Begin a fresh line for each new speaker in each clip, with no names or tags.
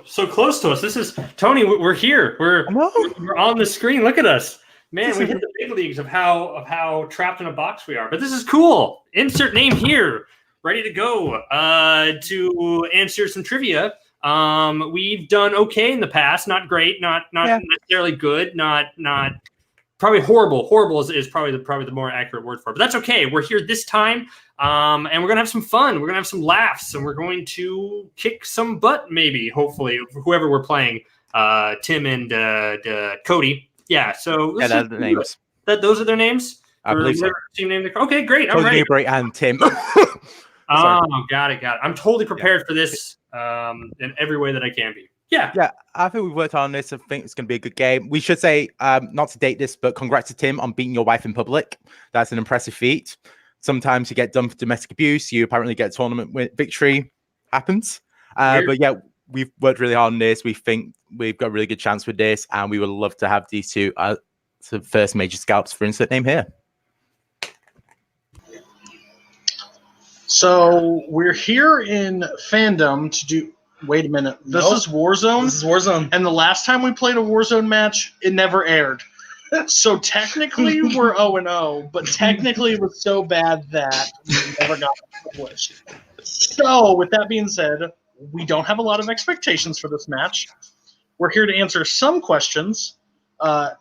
so close to us. This is Tony. We're here. We're on the screen. Look at us, man. We hit the big leagues of how trapped in a box we are. But this is cool. Insert name here. Ready to go to answer some trivia. We've done okay in the past. Not great. Not necessarily good. Not probably horrible. Horrible is probably the more accurate word for it. But that's okay. We're here this time. And we're going to have some fun. We're going to have some laughs, and we're going to kick some butt, maybe, hopefully, whoever we're playing, Tim and Cody. Yeah, so
that's the names.
Those are their names?
I believe so.
Team name? Okay, great. I'm
Cody
ready.
Newberry and Tim.
Got it. I'm totally prepared for this in every way that I can be. Yeah,
I think we've worked on this. I think it's going to be a good game. We should say, not to date this, but congrats to Tim on beating your wife in public. That's an impressive feat. Sometimes you get done for domestic abuse. You apparently get tournament victory. Happens. But yeah, we've worked really hard on this. We think we've got a really good chance with this, and we would love to have these two as the first major scalps for insert name here.
So we're here in fandom to do. Wait a minute. This is Warzone?
This is Warzone.
And the last time we played a Warzone match, it never aired. So technically, we're 0-0, but technically it was so bad that we never got published. So, with that being said, we don't have a lot of expectations for this match. We're here to answer some questions.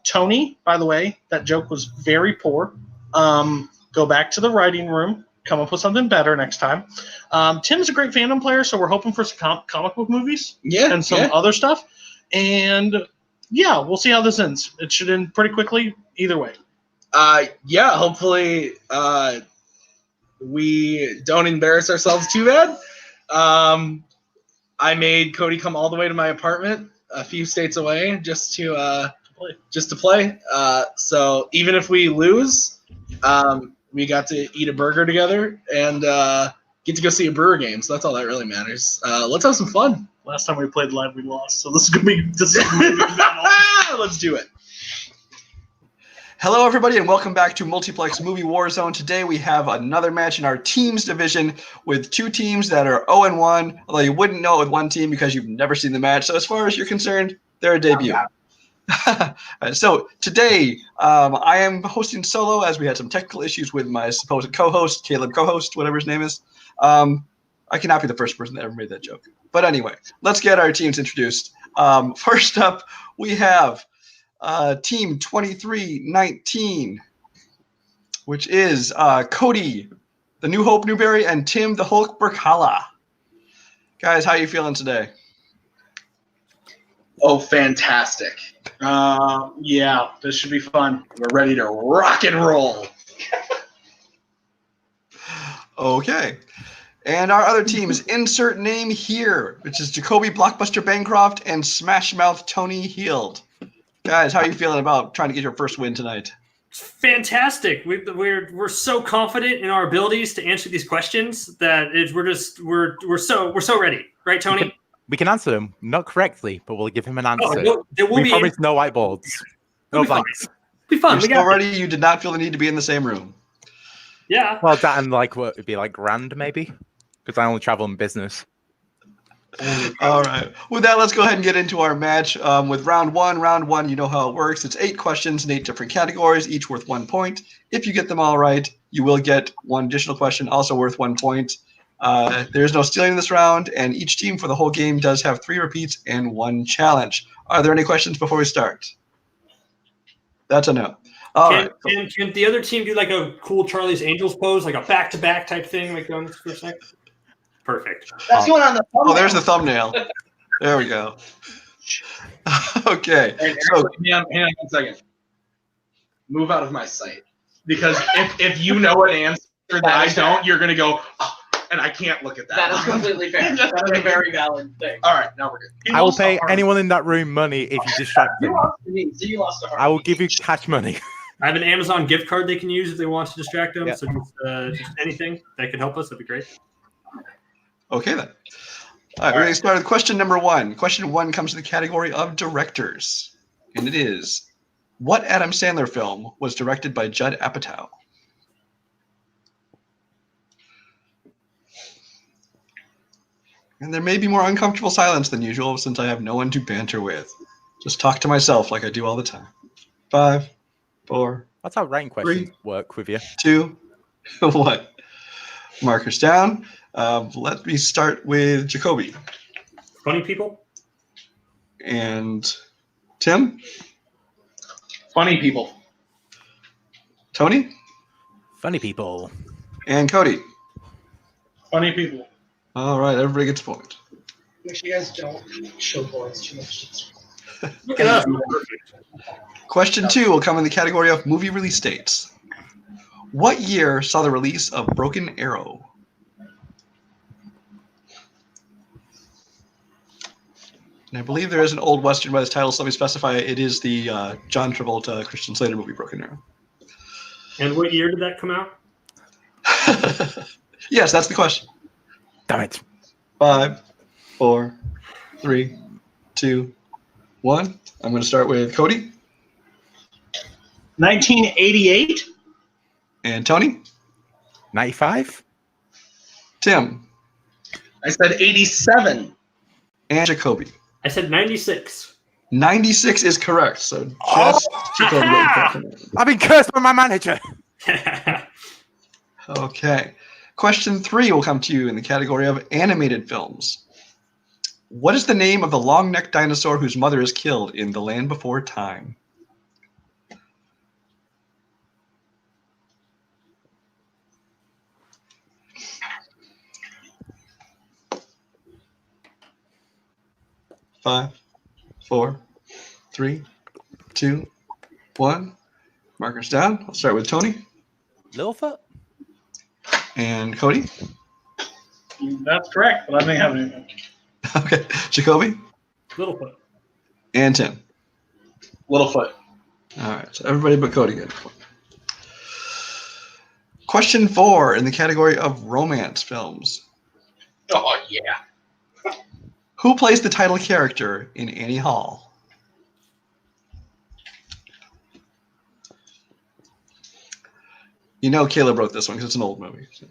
Tony, by the way, that joke was very poor. Go back to the writing room. Come up with something better next time. Tim's a great fandom player, so we're hoping for some comic book movies and some other stuff. And yeah, we'll see how this ends. It should end pretty quickly either way.
Hopefully we don't embarrass ourselves too bad. I made Cody come all the way to my apartment a few states away just to play. So even if we lose, we got to eat a burger together and get to go see a Brewer game. So that's all that really matters. Let's have some fun.
Last time we played live, we lost. So this is going to be
Let's do it. Hello, everybody, and welcome back to Multiplex Movie Warzone. Today we have another match in our teams division with two teams that are 0-1, although you wouldn't know it with one team because you've never seen the match. So as far as you're concerned, they're a debut. So today I am hosting solo as we had some technical issues with my supposed co-host, Kaleb Koho, whatever his name is. I cannot be the first person that ever made that joke. But anyway, let's get our teams introduced. First up, we have Team 2319, which is Cody, the New Hope Newberry, and Tim, the Hulk Brzakala. Guys, how are you feeling today?
Oh, fantastic. Yeah, this should be fun. We're ready to rock and roll.
Okay. And our other team is insert name here, which is Jacoby, Blockbuster, Bancroft, and Smashmouth, Tony Heald. Guys, how are you feeling about trying to get your first win tonight?
Fantastic. We're so confident in our abilities to answer these questions that we're so ready, right, Tony?
We can answer them, not correctly, but we'll give him an answer.
We
promise no whiteboards. No blanks.
Be fun.
You're still ready? You did not feel the need to be in the same room.
Yeah.
Well, that and what it'd be like grand, maybe, because I only travel in business.
All right. With that, let's go ahead and get into our match with round one. Round one, you know how it works. It's 8 questions in 8 different categories, each worth 1 point. If you get them all right, you will get 1 additional question, also worth 1 point. There's no stealing in this round, and each team for the whole game does have 3 repeats and 1 challenge. Are there any questions before we start? That's a no. All right.
Can the other team do like a cool Charlie's Angels pose, like a back-to-back type thing, like going for a second? Perfect.
That's going on the thumbnail.
Oh, there's the thumbnail. There we go. Okay.
So, hang on 1 second. Move out of my sight. Because if you know an answer that I don't, you're going to go, oh, and I can't look at that.
That is completely fair. That is a very valid thing.
All right, now we're good.
I will pay anyone in that room money if you distract them.
You lost a heart.
I will give you cash money.
I have an Amazon gift card they can use if they want to distract them.
Yeah.
So just anything that could help us, that'd be great.
Okay, then. All right, we're going to start with question number 1. Question 1 comes to the category of directors, and it is, what Adam Sandler film was directed by Judd Apatow? And there may be more uncomfortable silence than usual since I have no one to banter with. Just talk to myself like I do all the time. 5, 4,
That's how writing questions work with you.
2, 1. Markers down. Let me start with Jacoby.
Funny people?
And Tim?
Funny people.
Tony?
Funny people.
And Cody.
Funny people.
All right, everybody gets a point.
Make sure you guys don't show boys too much.
Look at us. We're perfect.
Question 2 will come in the category of movie release dates. What year saw the release of Broken Arrow? And I believe there is an old Western by this title, so let me specify it is the John Travolta, Christian Slater movie, Broken Arrow.
And what year did that come out?
Yes, that's the question.
Damn it.
5, 4, 3, 2, 1. I'm going to start with Cody
1988.
and Tony.
95?
Tim
I said 87.
and Jacoby.
I said 96.
96 is correct. So just Jacoby.
I've been cursed by my manager.
Okay. Question 3 will come to you in the category of animated films. What is the name of the long-necked dinosaur whose mother is killed in The Land Before Time? Five, 4, 3, 2, 1. Markers down. I'll start with Tony
Littlefoot?
and Cody.
That's correct, but I may have anything.
Okay. Jacoby
Littlefoot.
and Tim.
Littlefoot.
All right. So everybody but Cody gets a point. Question 4 in the category of romance films.
Oh, yeah.
Who plays the title character in Annie Hall? You know Caleb wrote this one because it's an old movie. So.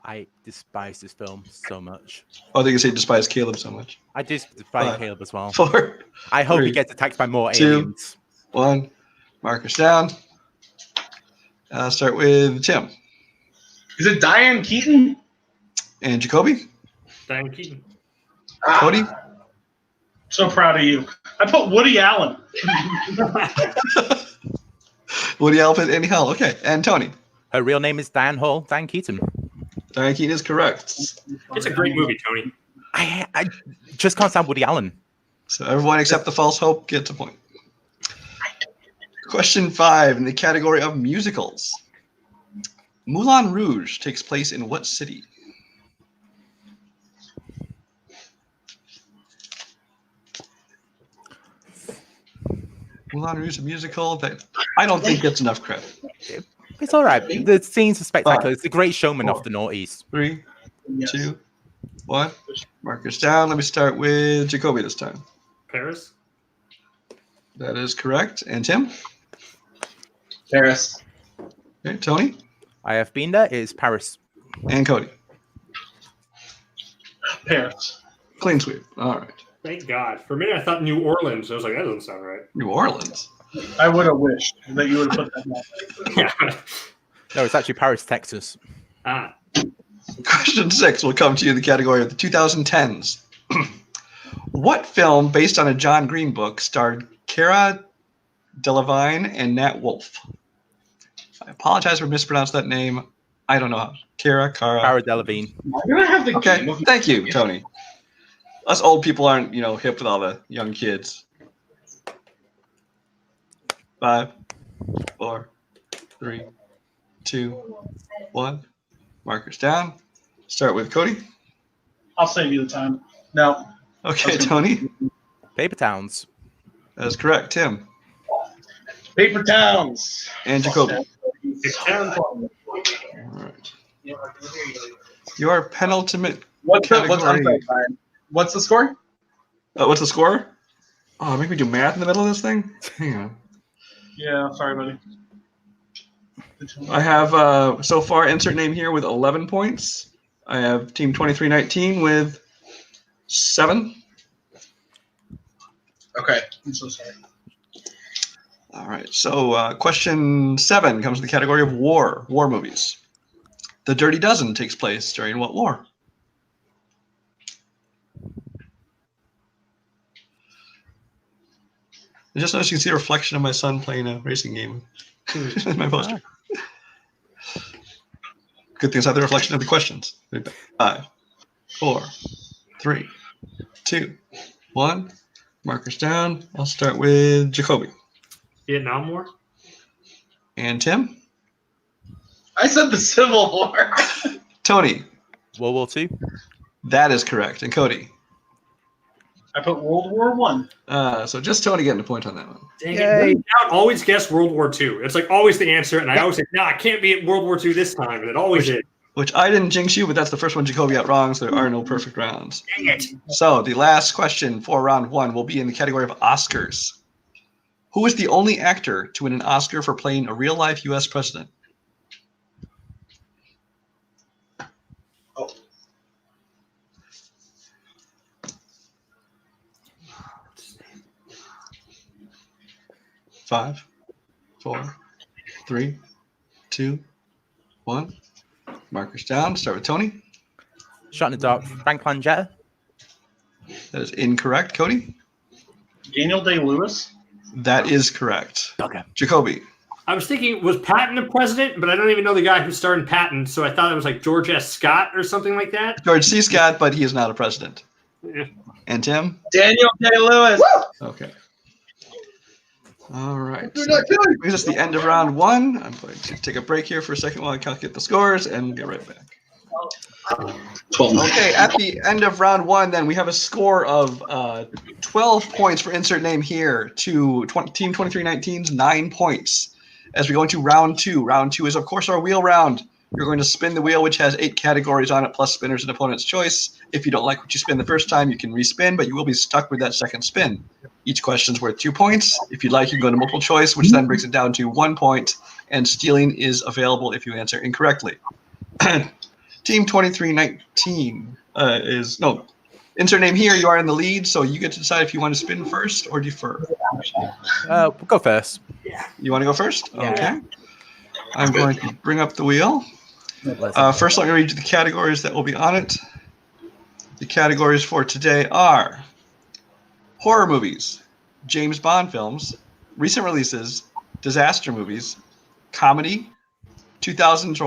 I despise this film so much.
Oh, they can say despise Caleb so much.
I despise Caleb as well.
4,
I hope
3,
he gets attacked by more
2,
aliens.
1. Markers down. I'll start with Tim
Is it Diane Keaton?
and Jacoby.
Diane Keaton.
Cody.
So proud of you. I put Woody Allen.
Woody Allen, Annie Hall. Okay. And Tony.
Her real name is Diane Hall, Diane Keaton.
Diane Keaton is correct.
It's a great movie, Tony.
I just can't stand Woody Allen.
So everyone except the false hope gets a point. Question 5 in the category of musicals. Moulin Rouge takes place in what city? Moulin Rouge, a musical that I don't think gets enough credit.
It's all right. The scenes are spectacular.
5,
It's the great showman
4,
of the noughties.
3,
Yes.
2, 1. Markers down. Let me start with Jacoby this time.
Paris.
That is correct. And Tim?
Paris.
Okay, Tony?
I have been there. It is Paris.
And Cody.
Paris.
Clean sweep. All right.
Thank God. For a minute, I thought New Orleans. I was like, that doesn't sound right.
New Orleans.
I would have wished that you would have put that down.
Yeah.
No, it's actually Paris, Texas.
Ah.
Question 6 will come to you in the category of the 2010s. What film based on a John Green book starred Cara Delevingne and Nat Wolff? I apologize for mispronouncing that name. I don't know how. Cara
Delevingne.
You're going to have the
Okay,
game of
thank you, Tony. Us old people aren't, hip with all the young kids. 5, 4, 3, 2, 1. Markers down. Start with Cody.
I'll save you the time. No.
Okay, Tony.
Paper Towns.
That is correct. Tim
Paper Towns.
and Jacoby.
All
right. Your penultimate
What's the
category.
What's the score?
What's the score? Oh, make me do math in the middle of this thing? Hang on.
Yeah, sorry, buddy.
I have, so far, insert name here with 11 points. I have Team 2319 with 7.
Okay, I'm so sorry.
All right, so question 7 comes in the category of war movies. The Dirty Dozen takes place during what war? I just noticed you can see a reflection of my son playing a racing game in my poster. Good thing it's not the reflection of the questions. 5, 4, 3, 2, 1. Markers down. I'll start with Jacoby.
Vietnam War?
And Tim?
I said the Civil War.
Tony?
World War II.
That is correct. And Cody?
I put World War One.
So just Tony getting a point on that one.
Dang it. When in doubt, always guess World War II. It's like always the answer, and I always say, no, I can't be at World War II this time, and it always is.
Which I didn't jinx you, but that's the first one Jacoby got wrong, so there are no perfect rounds.
Dang it.
So the last question for round 1 will be in the category of Oscars. Who is the only actor to win an Oscar for playing a real-life U.S. president?
Oh.
5, 4, 3, 2, 1. Markers down. Start with Tony.
Shot in the dark. Frank Langetta.
That is incorrect. Cody?
Daniel Day-Lewis.
That is correct.
Okay.
Jacoby?
I was thinking, was Patton a president? But I don't even know the guy who starred in Patton, so I thought it was like George S. Scott or something like that.
George C. Scott, but he is not a president.
Yeah.
And Tim?
Daniel Day-Lewis.
Okay. All right. So that brings us to the end of round 1. I'm going to take a break here for a second while I calculate the scores and get right back.
12.
Okay, at the end of round 1, then we have a score of 12 points for insert name here to Team 2319's 9 points. As we go into round 2. Round 2 is, of course, our wheel round. You're going to spin the wheel, which has 8 categories on it, plus spinners and opponent's choice. If you don't like what you spin the first time, you can respin, but you will be stuck with that second spin. Each question's worth 2 points. If you'd like, you can go to multiple choice, which then brings it down to 1 point, and stealing is available if you answer incorrectly. Team 2319 insert name here, you are in the lead, so you get to decide if you want to spin first or defer.
We'll go first.
You want to go first?
Yeah.
Okay. I'm going to bring up the wheel. First, let me read you the categories that will be on it. The categories for today are horror movies, James Bond films, recent releases, disaster movies, comedy, 2000s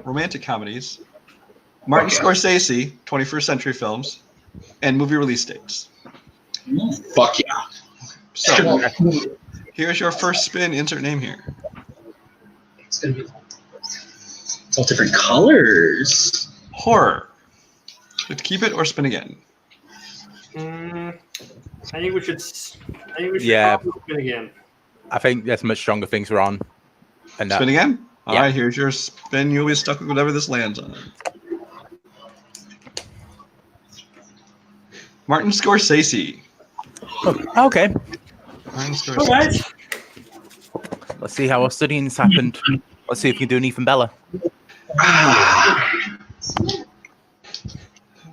romantic comedies, Martin Scorsese, 21st century films, and movie release dates.
Fuck yeah.
So, here's your first spin. Insert name here.
It's gonna be. It's all different colors.
Horror. Let's keep it or spin again.
I think we should.
Yeah.
Probably spin again.
I think there's much stronger things we're on. And
Spin again? All
Yeah.
right, here's your spin. You'll be stuck with whatever this lands on. Martin Scorsese.
Okay.
Martin Scorsese.
All right.
Let's see how our studying's happened. Let's see if we can do an Ethan Bella.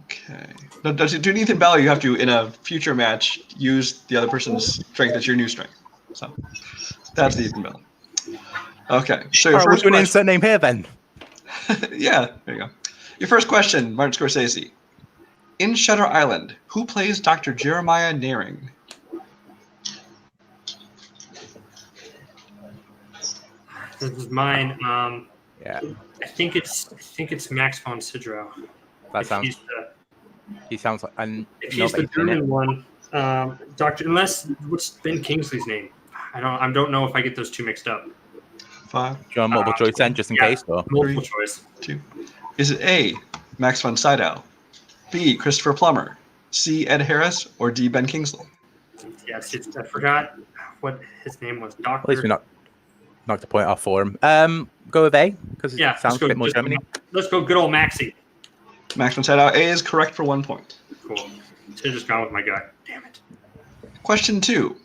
Okay. No, to do Ethan Bella, you have to, in a future match, use the other person's strength as your new strength. So that's the Ethan Bella. Okay. So your
All right, we'll
first
do an
question.
insert name here then.
Yeah, there you go. Your first question, Martin Scorsese. In Shutter Island, who plays Dr. Jeremiah Naehring?
This is mine.
Yeah,
I think it's Max von Sydow.
that
If
sounds.
he's the-
He sounds like. And
If he's the German one, unless what's Ben Kingsley's name? I don't know if I get those two mixed up.
5,
John multiple choice then, just in
yeah.
case. Or
Multiple choice.
2. Is it A, Max von Sydow, B, Christopher Plummer, C, Ed Harris, or D, Ben Kingsley?
Yes, I forgot what his name was.
at least we
Doctor.
knocked a point off for him. Go with A because it
Yeah,
sounds a bit more Germany.
Let's go, good old Maxie.
Max von Sydow. A is correct for 1 point.
Cool. Should have just gone with my guy. Damn it.
Question 2.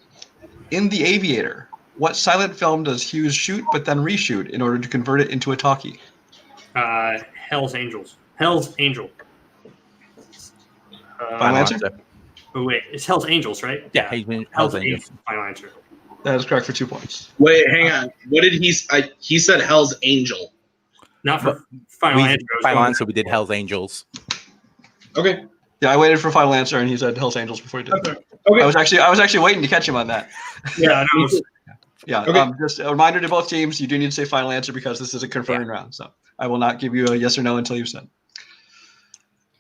In The Aviator, what silent film does Hughes shoot but then reshoot in order to convert it into a talkie?
Hell's Angels. Hell's Angel.
Final answer?
Oh wait, it's Hell's Angels, right?
Yeah, Hell's Angels.
Final answer.
That is correct for 2 points.
Wait, hang on. What did he? He said Hell's Angel.
Not for final answer.
Final answer. We did Hell's Angels.
Okay.
Yeah, I waited for final answer, and he said Hell's Angels before he did.
Okay. Okay.
I was actually waiting to catch him on that.
Yeah, no,
Yeah.
Okay.
Just a reminder to both teams: you do need to say final answer because this is a confirming round. So I will not give you a yes or no until you've said.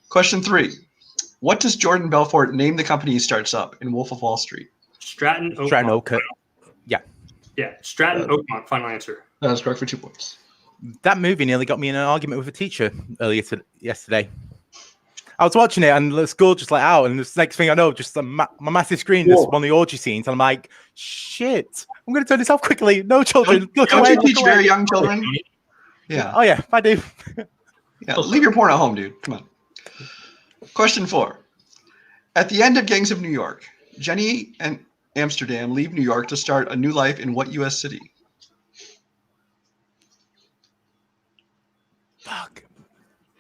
Question 3: what does Jordan Belfort name the company he starts up in Wolf of Wall Street?
Stratton Oakmont.
Stratton Oakmont.
Yeah, Stratton Oakmont. Final answer.
That is correct for 2 points.
That movie nearly got me in an argument with a teacher yesterday. I was watching it and the school just let out, and the next thing I know, just my massive screen, there's one of the orgy scenes, and I'm like, shit, I'm going to turn this off quickly. No children, look
Don't
away.
you teach very young children? Yeah.
Oh yeah, I do.
Yeah. Leave your porn at home, dude. Come on. Question 4: at the end of Gangs of New York, Jenny and Amsterdam leave New York to start a new life in what U.S. city?
Fuck.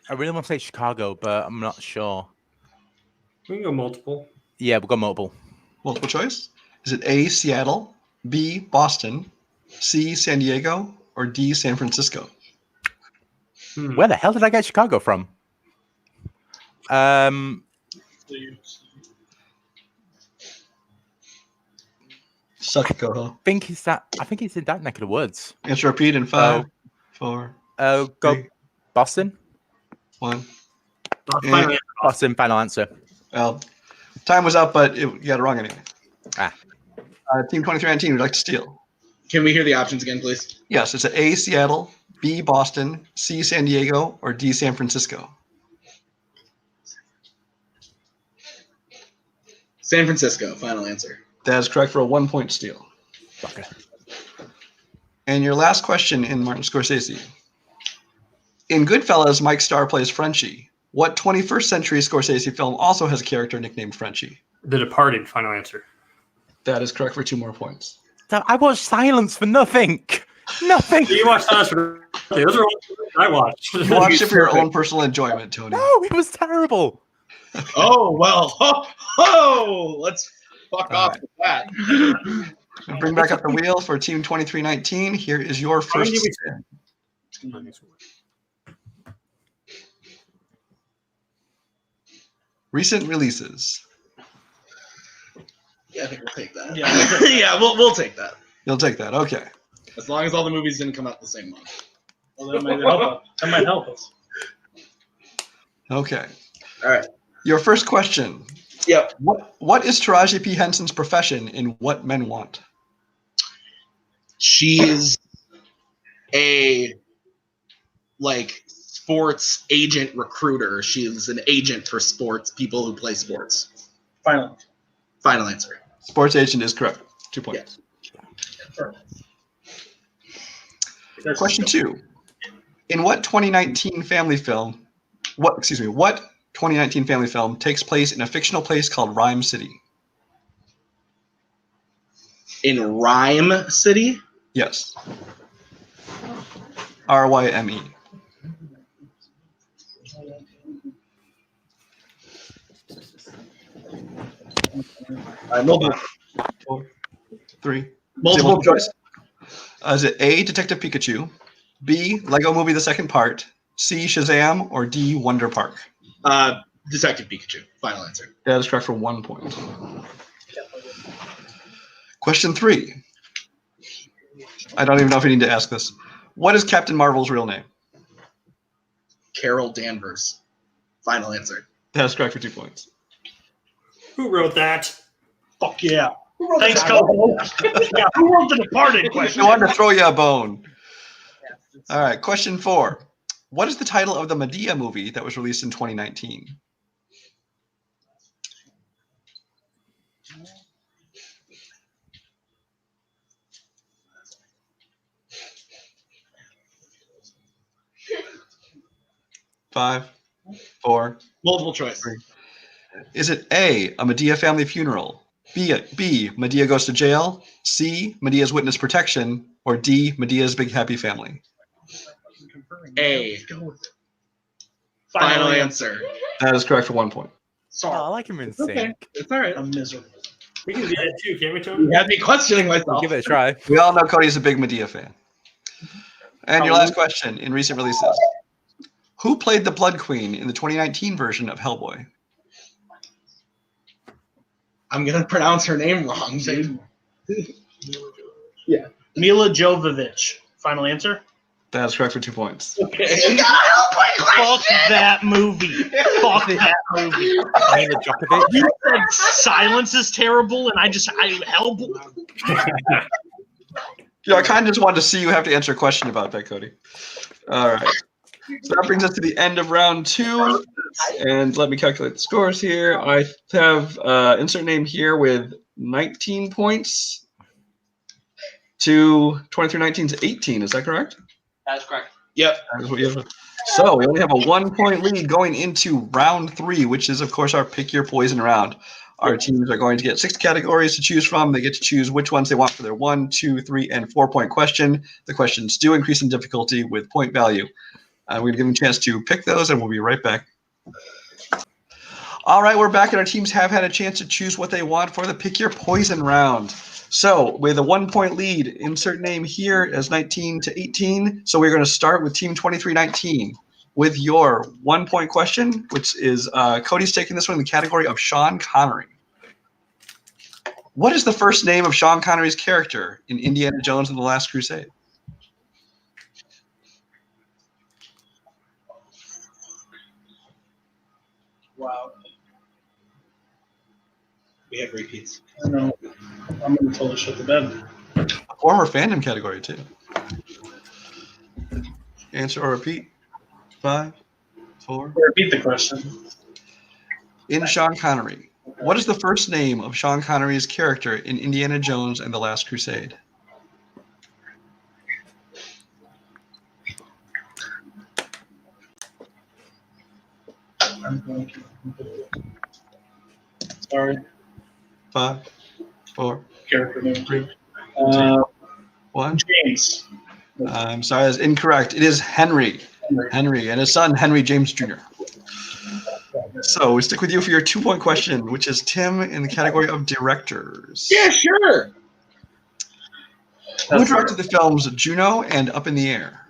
I really want to say Chicago, but I'm not sure.
We can go multiple.
Yeah, we've got multiple.
Multiple choice. Is it A, Seattle, B, Boston, C, San Diego, or D, San Francisco?
Where the hell did I get Chicago from?
Suck it, Koho.
I think it's in that neck of the woods.
Answer repeat in 5, 4,
Go
3,
Boston.
1.
Boston, final answer.
Well, time was up, but you got it wrong anyway. Team 2319 would like to steal.
Can we hear the options again, please?
Yes, it's A, Seattle, B, Boston, C, San Diego, or D, San Francisco.
San Francisco. Final answer.
That is correct for a 1-point steal.
Okay.
And your last question in Martin Scorsese. In Goodfellas, Mike Starr plays Frenchie. What 21st century Scorsese film also has a character nicknamed Frenchie?
The Departed. Final answer.
That is correct for 2 more points.
I watched Silence for nothing. Nothing.
You watched us for those are all I watched.
You watched it for your own personal enjoyment, Tony.
No, it was terrible.
Oh well. Let's fuck off with that.
Bring back up the wheel for Team 2319. Here is your first. Recent releases.
Yeah, I think we'll take that. Yeah, we'll take that.
You'll take that. Okay.
As long as all the movies didn't come out the same month.
Well, that might help us. That might help us.
Okay.
All right.
Your first question.
Yep.
What is Taraji P. Henson's profession in What Men Want?
She's a sports agent recruiter. She's an agent for sports people who play sports.
Final
answer.
Sports agent is correct. 2 points.
Yeah.
Question 2. In what 2019 family film? What 2019 family film takes place in a fictional place called Rhyme City?
In Rhyme City?
Yes. RYME.
Multiple
4, 3.
Multiple choice.
Is it A, Detective Pikachu, B, Lego Movie the Second Part, C, Shazam, or D, Wonder Park?
Detective Pikachu. Final answer.
That is correct for 1 point. Question 3. I don't even know if I need to ask this. What is Captain Marvel's real name?
Carol Danvers. Final answer.
That is correct for 2 points.
Who wrote that?
Fuck yeah. Thanks, Koho. Yeah, who wrote the Departed question?
I wanted to throw you a bone. All right, question 4. What is the title of the Medea movie that was released in 2019? Five, 4.
Multiple choice.
3. Is it A, A Medea Family Funeral, B, Medea Goes to Jail, C, Medea's Witness Protection, or D, Medea's Big Happy Family?
A. Final answer.
That is correct for 1 point.
Oh, I
Sorry,
like him in
It's okay.
sync.
It's all right.
I'm miserable.
We can do that too, can't we, Tony?
You had me questioning
We'll
myself.
give it a try.
We all know Cody's a big Medea fan. And your last question in recent releases. Who played the Blood Queen in the 2019 version of Hellboy?
I'm gonna pronounce her name wrong, dude.
Mila Jovovich. Final answer?
That is correct for 2 points.
Okay.
Fuck that movie. Fuck that movie.
Mila Djokovic.
You said silence is terrible, and I Hellboy.
Yeah, I kind of just wanted to see you have to answer a question about that, Cody. All right. So that brings us to the end of round 2. And let me calculate the scores here. I have insert name here with 19 points to 23-19 to 18. Is that correct?
That's correct.
Yep.
That is what you have. So we only have a 1 point lead going into round 3, which is, of course, our pick your poison round. Our teams are going to get 6 categories to choose from. They get to choose which ones they want for their 1, 2, 3, and 4 point question. The questions do increase in difficulty with point value. We're going to give them a chance to pick those, and we'll be right back. All right, we're back, and our teams have had a chance to choose what they want for the pick your poison round. So with a 1 point lead, insert name here as 19 to 18. So we're going to start with team 23-19 with your 1 point question, which is Cody's taking this one in the category of Sean Connery. What is the first name of Sean Connery's character in Indiana Jones and the Last Crusade?
Wow. We have repeats.
I know. I'm going to totally shut the bed.
A former fandom category, too. Answer or repeat. 5, 4.
Repeat the question.
In Sean Connery, what is the first name of Sean Connery's character in Indiana Jones and the Last Crusade?
I'm going to. Sorry.
5, 4,
Character name.
3, 1.
James.
I'm sorry, that's incorrect. It is Henry. Henry and his son, Henry James Jr. So we stick with you for your 2 point question, which is Tim in the category of directors.
Yeah, sure.
Who directed the films Juno and Up in the Air?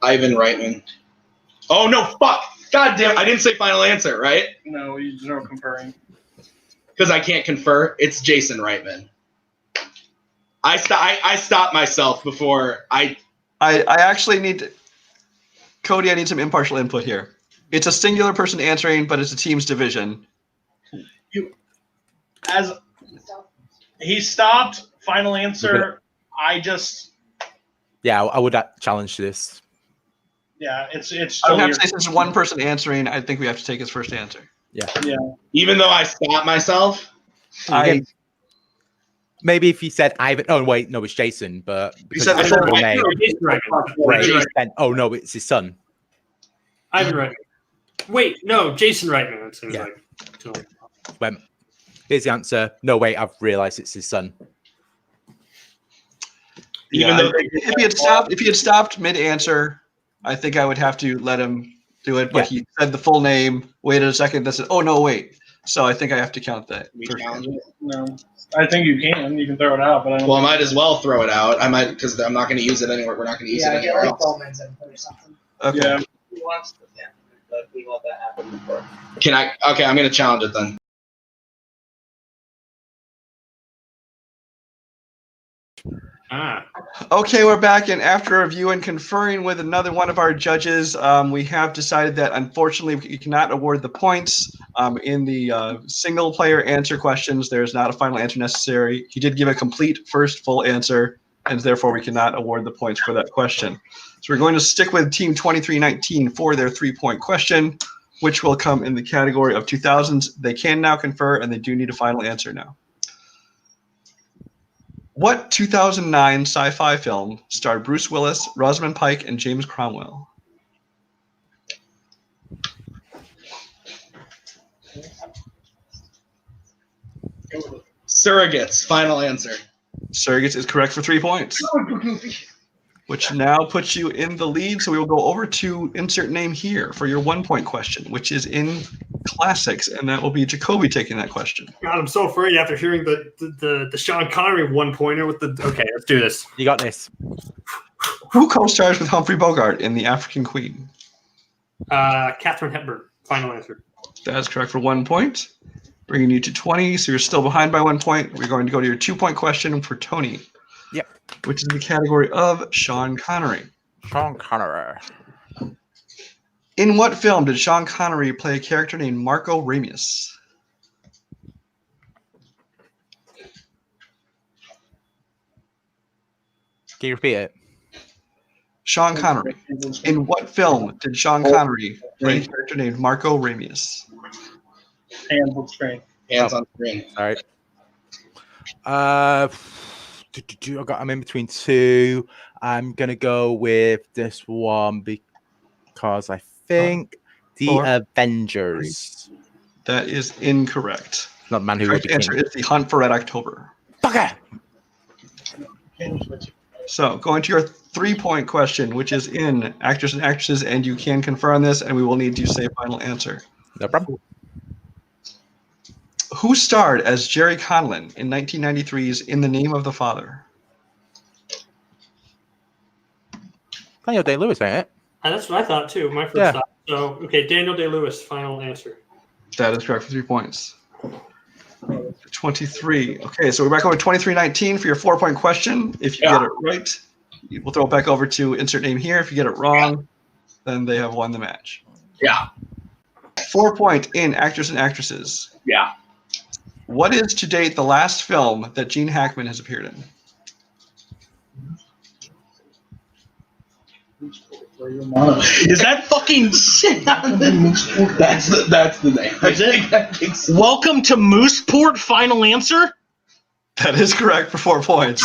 Ivan Reitman. Oh no! Fuck! God damn! I didn't say final answer, right?
No, there's no comparing.
Because I can't confer. It's Jason Reitman. I stopped myself before I
actually need to, Cody, I need some impartial input here. It's a singular person answering, but it's a team's division.
As he stopped, final answer.
Yeah, I would challenge this.
Yeah, it's.
I would have to say, since one person answering, I think we have to take his first answer.
Yeah.
even though I stopped myself.
Maybe if he said Ivan. Oh wait, no, it's Jason. But
He said
it's
the
his
full
name,
Right.
then, oh no, it's his son.
Ivan Reitman. Wait, no, Jason Reitman. It seems
Yeah.
like.
When here's the answer. No, wait, I've realised it's his son.
Even though
if he had stopped mid-answer, I think I would have to let him do it. But he said the full name. Waited a second. That said, oh no, wait. So I think I have to count that.
we challenge it.
No, I think you can. You can throw it out, but I don't.
Well, I might as well throw it out. I might because I'm not going to use it anywhere. We're not going to use it
Yeah, get
anywhere
like
else.
Boatman's input or something.
Okay.
Yeah.
He wants to, yeah, but we let that happen before.
Can I? Okay, I'm going to challenge it then.
Okay, we're back, and after review and conferring with another one of our judges, we have decided that unfortunately we cannot award the points in the single-player answer questions. There's not a final answer necessary. He did give a complete first full answer, and therefore we cannot award the points for that question. So we're going to stick with Team 2319 for their 3-point question, which will come in the category of 2000s. They can now confer, and they do need a final answer now. What 2009 sci-fi film starred Bruce Willis, Rosamund Pike, and James Cromwell?
Surrogates. Final answer.
Surrogates is correct for 3 points. which now puts you in the lead. So we will go over to insert name here for your 1 point question, which is in classics, and that will be Jacoby taking that question.
God, I'm so afraid after hearing the Sean Connery 1-pointer with the. Okay, let's do this.
You got this.
Who co-stars with Humphrey Bogart in The African Queen?
Katharine Hepburn. Final answer.
That is correct for 1 point, bringing you to 20. So you're still behind by 1 point. We're going to go to your 2 point question for Tony.
Yep.
Which is the category of Sean Connery.
Sean Connery.
In what film did Sean Connery play a character named Marko Ramius?
Can you repeat it?
Sean Connery. In what film did Sean Connery play a character named Marko Ramius?
Hands on screen.
Hands on screen.
All right. I'm in between two. I'm going to go with this one because I think The Avengers.
That is incorrect.
Not the man who
The
would be
answer
king.
is The Hunt for Red October.
Bugger!
So, going to your 3 point question, which is in actors and actresses, and you can confirm this, and we will need you to say a final answer.
No problem.
Who starred as Jerry Conlon in 1993's In the Name of the Father?
Daniel Day-Lewis, ain't it?
That's what I thought too. My first thought. So, okay, Daniel Day-Lewis. Final answer.
That is correct for 3 points. 23. Okay, so we're back over to 23-19 for your 4 point question. If you get it right, we'll throw it back over to insert name here. If you get it wrong, then they have won the match.
Yeah.
4 point in actors and actresses.
Yeah.
What is to date the last film that Gene Hackman has appeared in?
Is that fucking shit?
That's the name.
That's it? Welcome to Mooseport. Final answer?
That is correct for 4 points.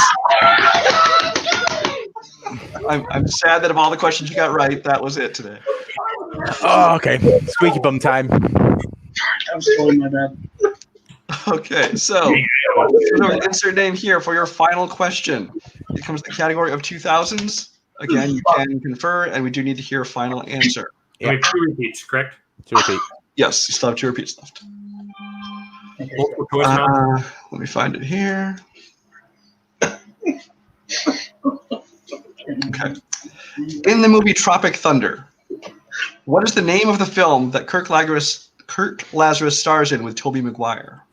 I'm sad that of all the questions you got right, that was it today.
Oh, okay. Squeaky bum time.
I'm sorry, my bad.
Okay, so insert name here for your final question. It comes to the category of 2000s. Again, you can confer, and we do need to hear a final answer.
Yeah. 2 repeats, correct?
2 repeat.
Yes, you still have 2 repeats left.
Multiple choice now.
Let me find it here. Okay. In the movie Tropic Thunder, what is the name of the film that Kirk Lazarus stars in with Tobey Maguire?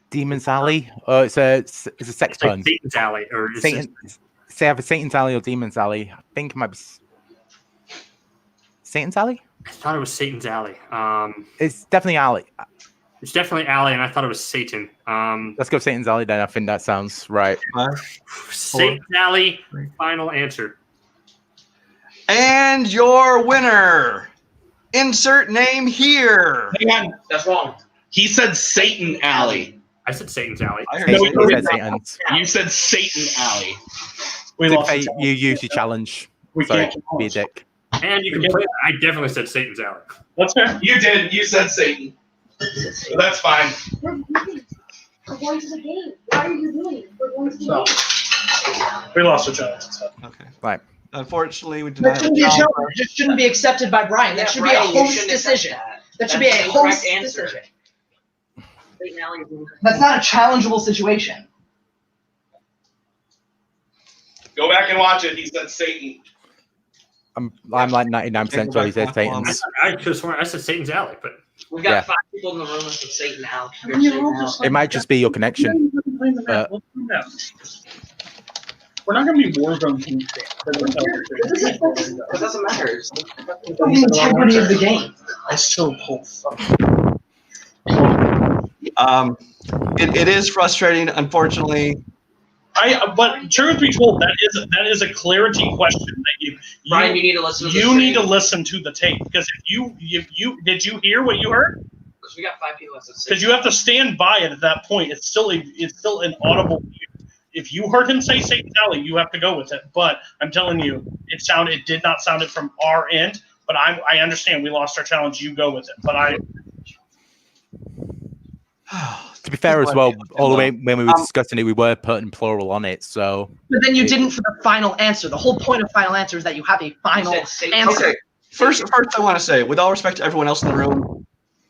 Demon's Alley? Oh, it's a sex
It's
pun.
like Satan's Alley, or is
Satan. Say either Satan's Alley or Demon's Alley. I think it might be Satan's Alley.
I thought it was Satan's Alley.
It's definitely Alley.
It's definitely Alley, and I thought it was Satan.
Let's go Satan's Alley then. I think that sounds right.
5,
Satan's Alley. Final answer.
And your winner. Insert name here.
Hang on, that's wrong. He said Satan Alley.
I said Satan's Alley.
I heard
Satan,
Satan.
he said Satan's.
You said Satan Alley.
We lost the
You use your challenge.
We
Sorry,
can't
be a dick.
And you can play that. I definitely said Satan's Alley.
That's fair.
You did. You said Satan. So that's fine.
We're going to the game. Why are you doing it? We're going to the
No.
game.
We lost the challenge. So.
Okay.
Right.
Unfortunately, we did
That
not have
shouldn't
a
be a
challenge.
challenge. It shouldn't be accepted by Brian. That should be a host decision. That should be a host decision. That's not a challengeable situation.
Go back and watch it. He said Satan.
I'm like 99% sure he said Satan's.
I could have sworn I said Satan's Alley, but
We've got
Yeah.
5 people in the room with Satan Alley.
It might just be your connection.
We're not going to be Warzone team.
It doesn't matter. It's
The integrity of the game.
I still pull.
It is frustrating, unfortunately.
But truth be told, that is a clarity question that
Brian, you need to listen to
you need to listen to the tape, because if you did you hear what you heard?
Because we got 5 people that said Satan.
Because you have to stand by it at that point. It's still an audible. If you heard him say Satan's Alley, you have to go with it. But I'm telling you, it did not sound it from our end. But I understand we lost our challenge. You go with it. But
To be fair as well, all the way when we were discussing it, we were putting plural on it. So,
but then you didn't for the final answer. The whole point of final answer is that you have a final answer.
Okay. First, I want to say, with all respect to everyone else in the room,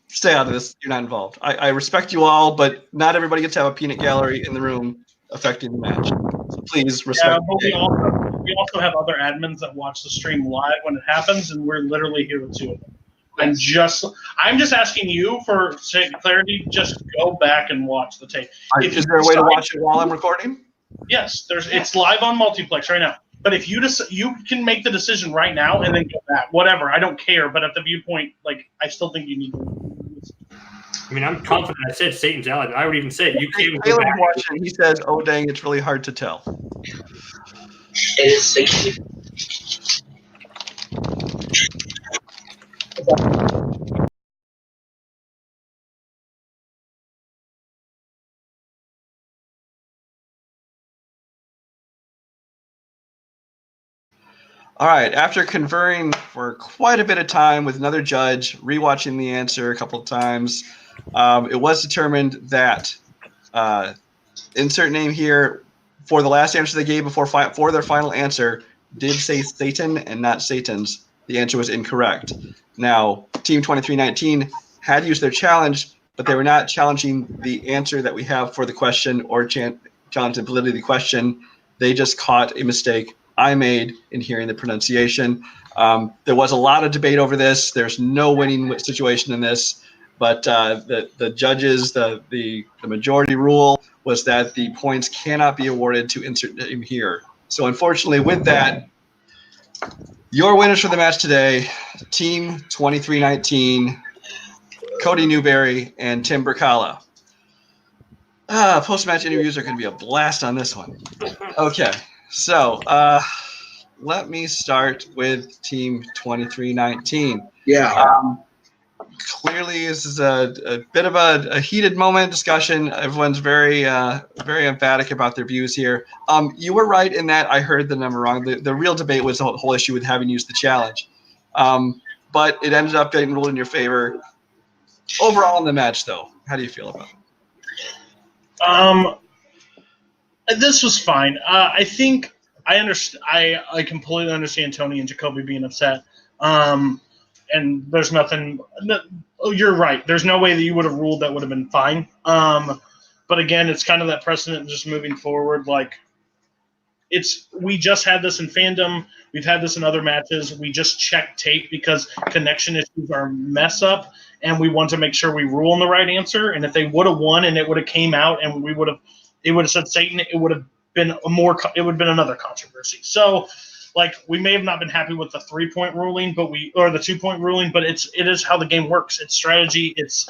stay out of this. You're not involved. I respect you all, but not everybody gets to have a peanut gallery in the room affecting the match. So please respect.
Yeah, but we also have other admins that watch the stream live when it happens, and we're literally here with 2 of them. I'm just asking you for sake of clarity. Just go back and watch the tape.
Is there a way to watch it while I'm recording?
Yes, it's live on Multiplex right now. But if you you can make the decision right now and then go back, whatever. I don't care. But at the viewpoint, I still think you need to.
I mean, I'm confident. I said Satan's ally. I would even say you can't
go back. Watching, he says, "Oh dang, it's really hard to tell."
It is Satan.
All right. After conferring for quite a bit of time with another judge, rewatching the answer a couple of times, it was determined that insert name here for the last answer they gave for their final answer did say Satan and not Satan's. The answer was incorrect. Now, Team 2319 had used their challenge, but they were not challenging the answer that we have for the question or challenging the validity of the question. They just caught a mistake I made in hearing the pronunciation. There was a lot of debate over this. There's no winning situation in this, but the judges, the majority rule was that the points cannot be awarded to insert name here. So unfortunately, with that, your winners for the match today, Team 2319, Cody Newberry and Tim Brzakala. Post-match interviews are going to be a blast on this one. Okay, so let me start with Team 2319.
Yeah.
Clearly, this is a bit of a heated moment discussion. Everyone's very emphatic about their views here. You were right in that I heard the number wrong. The real debate was the whole issue with having used the challenge. But it ended up getting ruled in your favor. Overall in the match, though, how do you feel about it?
This was fine. I think I understand. I completely understand Tony and Jacoby being upset. And there's nothing. You're right. There's no way that you would have ruled that would have been fine. But again, it's kind of that precedent just moving forward. We just had this in fandom. We've had this in other matches. We just check tape because connection issues are mess up, and we want to make sure we rule on the right answer. And if they would have won and it would have came out and it would have said Satan, it would have been another controversy. So. We may have not been happy with the 3-point ruling, or the 2-point ruling, but it is how the game works. It's strategy. It's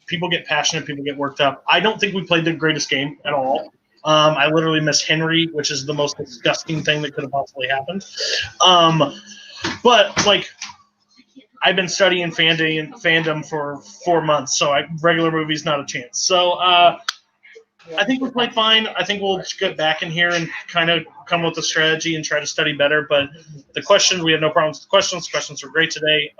people get passionate, people get worked up. I don't think we played the greatest game at all. I literally missed Henry, which is the most disgusting thing that could have possibly happened. But I've been studying fandom for 4 months, so regular movies not a chance. So I think we played fine. I think we'll just get back in here and kind of come with a strategy and try to study better. But the questions, we had no problems with the questions. The questions were great today.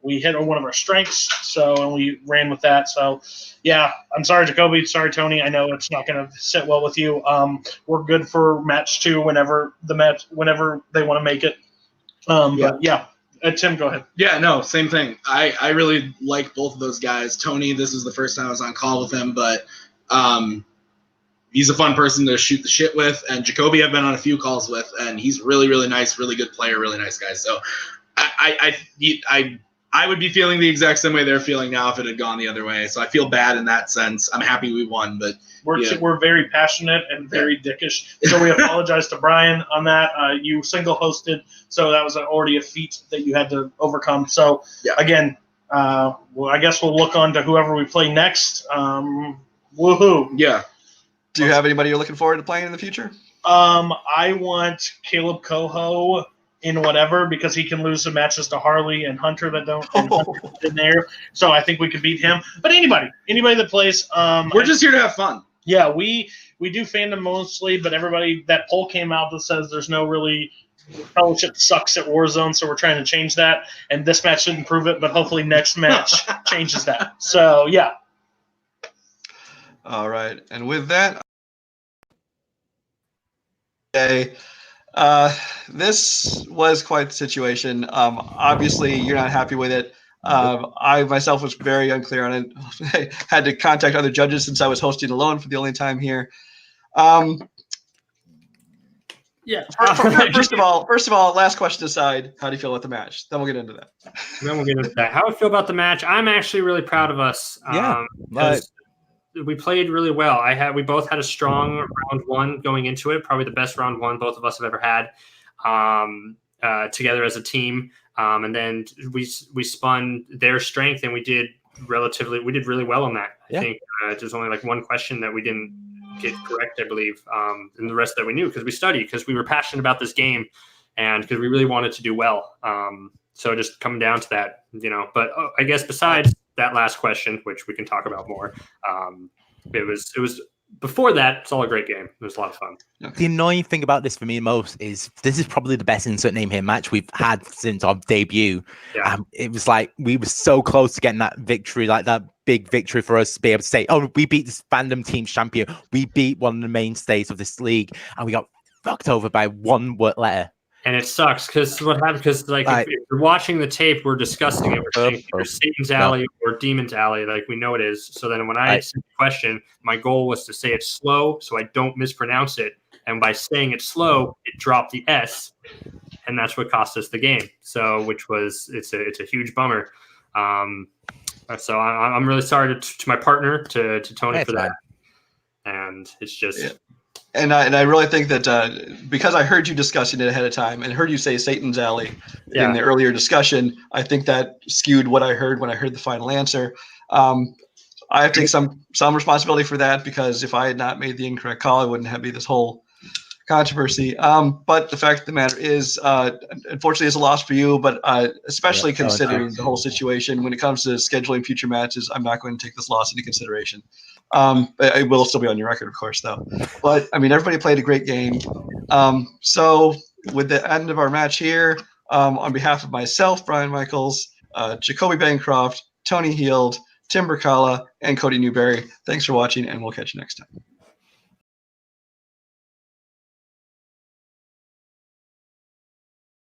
We hit on one of our strengths, and we ran with that. So, yeah, I'm sorry, Jacoby. Sorry, Tony. I know it's not going to sit well with you. We're good for match 2 whenever they want to make it. But, yeah. Tim, go ahead.
Yeah, no, same thing. I really like both of those guys. Tony, this is the first time I was on call with him, but he's a fun person to shoot the shit with, and Jacoby I've been on a few calls with, and he's really, really nice, really good player, really nice guy. So I would be feeling the exact same way they're feeling now if it had gone the other way. So I feel bad in that sense. I'm happy we won, but
we're very passionate and very dickish. So we apologize to Brian on that. You single hosted, so that was already a feat that you had to overcome. So again, well, I guess we'll look on to whoever we play next. Woohoo!
Yeah. Do you have anybody you're looking forward to playing in the future?
I want Kaleb Koho in whatever because he can lose the matches to Harley and Hunter that don't in there. So I think we could beat him. But anybody that plays.
We're just here to have fun.
Yeah, we do fandom mostly, but everybody that poll came out that says there's no really fellowship sucks at Warzone, so we're trying to change that. And this match didn't prove it, but hopefully next match changes that. So yeah.
All right, and with that, okay, this was quite the situation. Obviously, you're not happy with it. I myself was very unclear on it. I had to contact other judges since I was hosting alone for the only time here.
Yeah.
First of all, last question aside, how do you feel about the match? Then we'll get into that.
How I feel about the match? I'm actually really proud of us. Because we played really well. We both had a strong round one going into it, probably the best round one both of us have ever had together as a team. And then we spun their strength, and we did really well on that. I think there's only like one question that we didn't get correct, I believe, and the rest that we knew because we studied, because we were passionate about this game, and because we really wanted to do well. So just coming down to that, But I guess besides that last question, which we can talk about more, it was before that. It's all a great game. It was a lot of fun.
The annoying thing about this for me most is this is probably the best insert name here match we've had since our debut.
Yeah.
It was like we were so close to getting that victory, like that big victory for us to be able to say, oh, we beat this fandom team champion. We beat one of the mainstays of this league, and we got fucked over by one word letter.
And it sucks because what happened? Because if you're watching the tape, we're discussing it. We're saying either Satan's Alley or Demon's Alley, like we know it is. So then when I said the question, my goal was to say it slow so I don't mispronounce it. And by saying it slow, it dropped the S, and that's what cost us the game. So it's a huge bummer. So I'm really sorry to my partner, to Tony, for that. And it's just.
Yeah. And I really think that because I heard you discussing it ahead of time and heard you say Satan's Alley in the earlier discussion, I think that skewed what I heard when I heard the final answer. I have to take some responsibility for that, because if I had not made the incorrect call, I wouldn't have be this whole controversy. But the fact of the matter is, unfortunately, it's a loss for you, but especially considering the whole situation, when it comes to scheduling future matches, I'm not going to take this loss into consideration. It will still be on your record, of course, though. But, I mean, everybody played a great game. So with the end of our match here, on behalf of myself, Brian Michaels, Jacoby Bancroft, Tony Heald, Tim Brzakala, and Cody Newberry, thanks for watching, and we'll catch you next time.